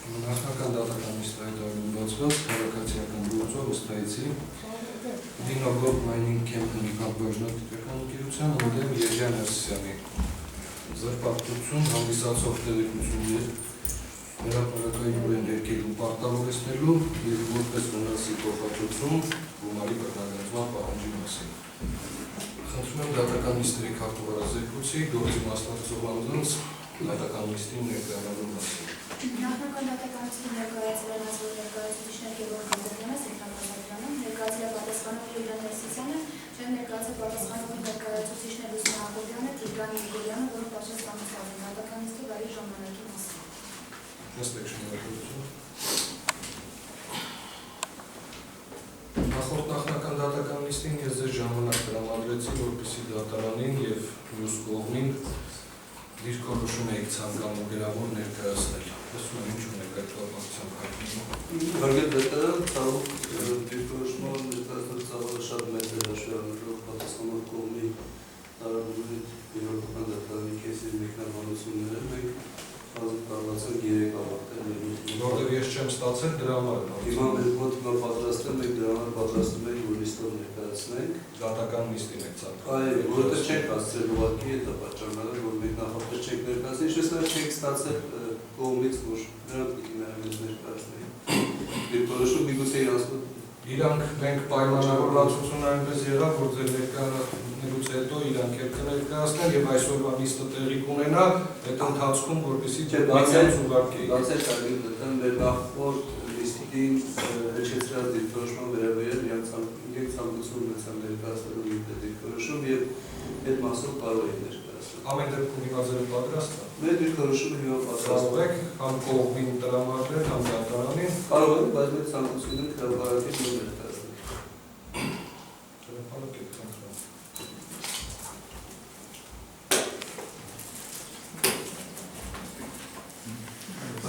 Նախնական դատական նիստայդարում բացված քաղաքացիական գործով ըստայցի Դինոգոտ Mining Company կապբաժնետիրական ընկերության ընդդեմ Երջան Հովսյանի զրպարտություն հանդիսացող տեղեկություններ հրապարակայում են ներկելու պարտավորեցնելու և որպես վնասի փոխհատուցում գումարի բռնագծման պահանջի մասին։ Խնդրում եմ դատական նիստերի քարտուղարազեկուցի գործի մասնակցող անձանց դատական նիստին ներկայանալու մասին։ Նախնական դատականություն ներկայացրել ազգային ներկայացուցիչներ Գևորգ Ղազարյանը, Սեյթան Ղազարյանը, ներկայացրել պատասխանող Լիլիան Ներսիսյանը, չեն ներկայացրել պատասխանող ներկայացուցիչներ Լուսինե Հակոբյանը, Տիգրան Միգելյանը, որոնք պատասխանեցին դատական նիստի բարի ժամանակի մասին։ Նստեք շնորհակալություն։ Նախորդ նախնական դատական նիստին ես ձեզ ժամանակ տրամադրեցի, որպեսզի դատարանին և մյուս կողմին դիրքորոշում եք ցանկանում գրավոր ներկայացնել։ Ասում եմ ինչ ունեք այդ կապակցությամբ հայտնում։ Հարգելի դատարան, ցավոք դիրքորոշումը ներկայացնող ծավալը շատ մեծ է հաշվառելով պատասխանող կողմի տարաբնույթ իրավական դատարանի կեսի մեկնաբանությունները մենք կարողացանք 3 ավարտել։ Որտեղ ես չեմ ստացել դրա համար։ Հիմա մենք մոտ պատրաստում ենք դրա համար պատրաստում ենք որ լիստով ներկայացնենք Դատական նիստին եք ցանկանում։ Այո, որովհետև չենք հասցրել ուղղակի դա պատճառները, որ մենք նախապես չենք ներկայացնել, ինչպես նաև չենք ստացել կողմից, որ նրանք պիտի ներկայացնեն։ Դիրքորոշում միգուցե իրանք մենք պայմանավորվածություն այնպես եղավ, որ ձեր ներկայանալուց հետո իրանք էլ կներկայացնեն և այսօրվա նիստը տեղի կունենա, այդ ընթացքում որպեսզի դեպքից ուղարկեի։ Բացել կարելի դատան մեր նախորդ նիստին հնչեցրած դիրքորոշման վերաբերյալ իրենք ցանկություն ունեցան ներկայացնելու մի դիրքորոշում և այդ մասով կարող են ներկայացնել։ Ամեն դեպքում հիմա ձեր պատրաստ է։ Մեր դիրքորոշումը հիմա պատրաստ Կարող եք համ կողմին տրամադրել, համ դատարանին։ Կարող ենք, բայց մեր ցանկությունը հրապարակել ու ներկայացնել։ Հրապարակեք, խնդրում։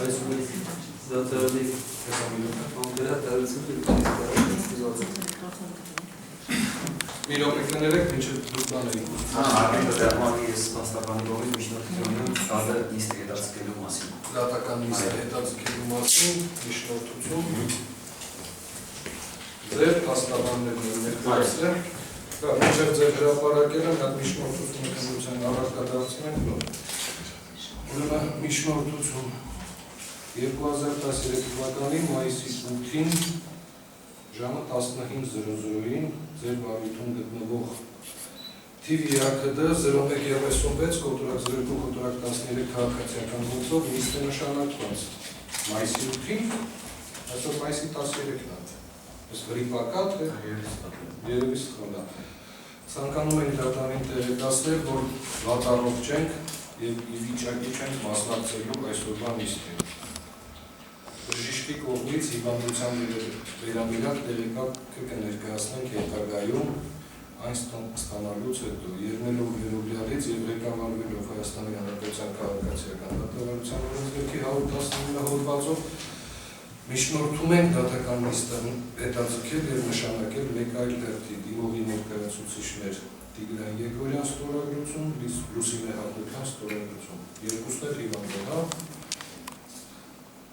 Այս դատարանի Մի րոպե կներեք, մինչև դուք բանեիք։ Արդեն դատարանի ես մասնականի կողմից միջնորդություն եմ տալը նիստը հետաձգելու մասին։ Դատական նիստը հետաձգելու մասին, միջնորդություն։ Ձեր փաստաբաններն են ներկայացրել։ Մինչև ձեր հրապարակել են, այդ միջնորդությունը քննության առարկադարձնենք նոր։ Ուրեմն միջնորդություն 2013 թվականի մայիսի 8-ին ժամը 15:00-ին ձեր վարույթում գտնվող TV ԵԱՔԴ 0136 կոտրակ 02 կոտրակ 13 քաղաքացիական գործով նիստ է նշանակված մայիսի 8-ին, այսօր մայիսի 13-ն է։ Այս գրիպակա թե երևի սխալ է։ Ցանկանում ենք դատարանին տեղեկացնել, որ վատառողջ ենք և ի վիճակի չենք մասնակցելու այսօրվա նիստին։ Բժիշկի կողմից հիվանդության վերաբերյալ տեղեկատվը կներկայացնենք հետագայում այն ստանալուց հետո, ելնելով Վերոբյալից և ղեկավարվելով Հայաստանի Հանրապետության քաղաքացիական դատավարության օրենսգրքի 119 հոդվածով միջնորդում ենք դատական նիստը հետաձգել և նշանակել մեկ այլ հերթի դիմողի ներկայացուցիչներ Տիգրան Եգորյան ստորագրություն, Լուսինե Հակոբյան ստորագրություն։ Երկուսն էլ հիվանդ է,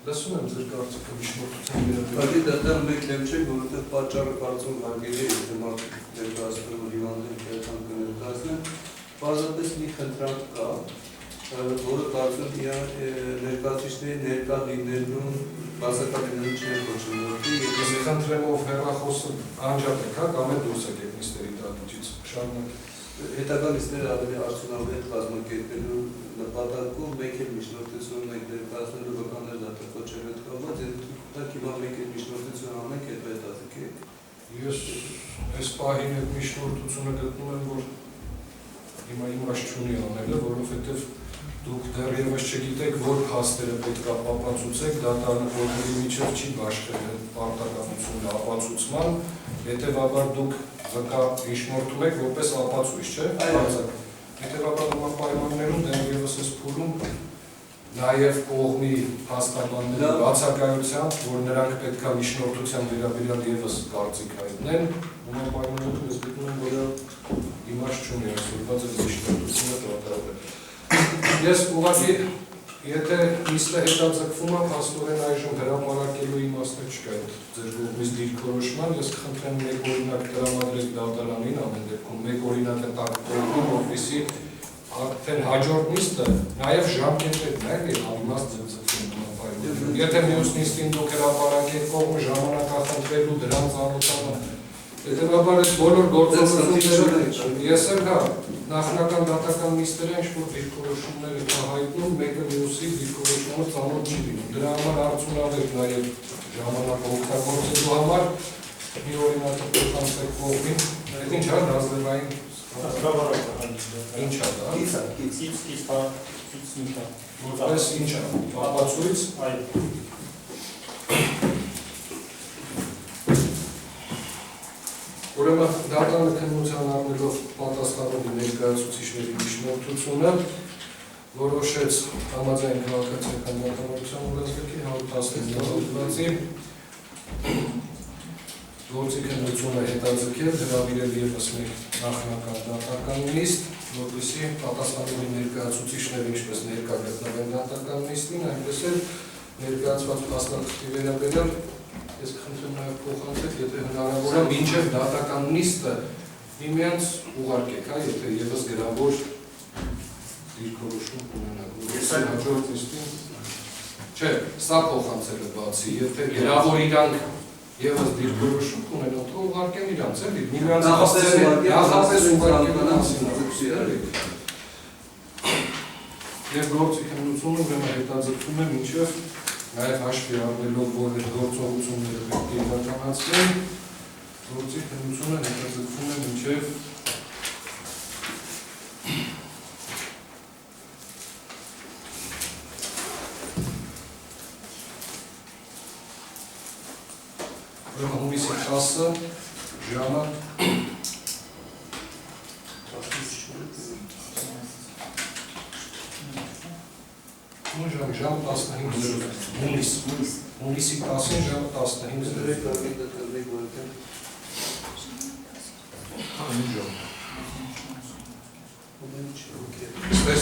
Լսում եմ ձեր կարծիքը միջնորդության վերաբերյալ։ Հարգելի դատարան մենք լեմ չենք, որովհետև պատճառը կարծում հարգելի է, եթե մարդ ներկայացնում որ հիվանդին քերական կներկայացնեն, պարզապես մի խնդրանք կա, որը կարծում ներկայացուցիչների ներկա լինելուն բացակայությունն չեն կոչվում։ Ես խնդրեմ ով հեռախոսը անջատեք, կամ էլ դուրս եկեք նիստերի դատությունից, շարունակեք։ Հետագա նիստերը ավելի արդյունավետ կազմակերպելու նպատակով մենք էլ միջնորդություն ենք ներկայացնելու վկաներ դատակոչել հետ կապված, դուք հիմա մենք էլ միջնորդություն անենք, հետ հետաձգենք։ Ես այս պահին այդ միջնորդությունը գտնում եմ, որ հիմա իմաստ չունի անելը, որովհետև դուք դեռևս չգիտեք, որ փաստերը պետք է ապացուցեք, դատարանը կողմերի միջև չի բաշխել պարտականությունը ապացուցման, հետևաբար դուք վկա միջնորդում եք որպես ապացույց, չէ՞։ Հետևաբար նման պայմաններում դեռևս այս փուլում նաև կողմի փաստաբանների բացակայությամբ, որ նրանք պետք է միջնորդության վերաբերյալ ևս կարծիք հայտնեն, նման պայմաններում ես գտնում եմ, որ իմաստ չունի այսօրվա ձեր միջնորդությունը դատավորել։ Ես ուղղակի Եթե նիստը հետաձգվում է, փաստորեն այժմ հրապարակելու իմաստը չկա այդ ձեր կողմից դիրքորոշման, ես կխնդրեմ մեկ օրինակ տրամադրեք դատարանին, ամեն դեպքում մեկ օրինակը տակ տողում, որպեսզի արդեն հաջորդ նիստը նաև ժամկետներ նայել անիմաստ ձգձգում ապայում։ Եթե մյուս նիստին դուք հրապարակեք կողմը ժամանակախնդրելու դրան ծանոթանալ, հետևաբար այս բոլոր գործողությունները ես էլ հա նախնական դատական նիստերը ինչ-որ դիրքորոշումներ են հայտնում, մեկը մյուսի դիրքորոշումը ծանոթ չի լինում։ Դրա համար արդյունավետ նաև ժամանակը օգտագործելու համար մի օրինակը փոխանցեք կողմին, այդ ինչ է դասվերային ինչ է դա։ Որպես ինչ է, ապացույց։ Ուրեմն դատարանը քննության առնելով պատասխանողի ներկայացուցիչների միջնորդությունը որոշեց համաձայն քաղաքացիական դատավորության օրենսգրքի 115 հոդվածի գործի քննությունը հետաձգել, հրավիրել ևս մեկ նախնական դատական նիստ, որպեսզի պատասխանողի ներկայացուցիչները ինչպես ներկա գտնվեն դատական նիստին, այնպես էլ ներկայացված փաստաթղթի վերաբերյալ ես կխնդրեմ նաև փոխանցեք, եթե հնարավոր է, մինչև դատական նիստը միմյանց ուղարկեք, եթե ևս գրավոր դիրքորոշում կունենաք, որպեսզի հաջորդ նիստին չէ, սա փոխանցելը բացի, եթե գրավոր իրանք ևս դիրքորոշում կունենան, թող ուղարկեն իրանց, էլի, միմյանց նախապես ուղարկելու մասին եւ գործի քննությունը ուրեմն հետաձգվում է մինչև նաև հաշվի առնելով, որ այդ գործողությունները պետք է իրականացվեն, գործի քննությունը հետաձգվում է մինչև հունիսի 10-ը ժամը Ժամ 15 հունիսի 10-ին ժամը 15 Ստես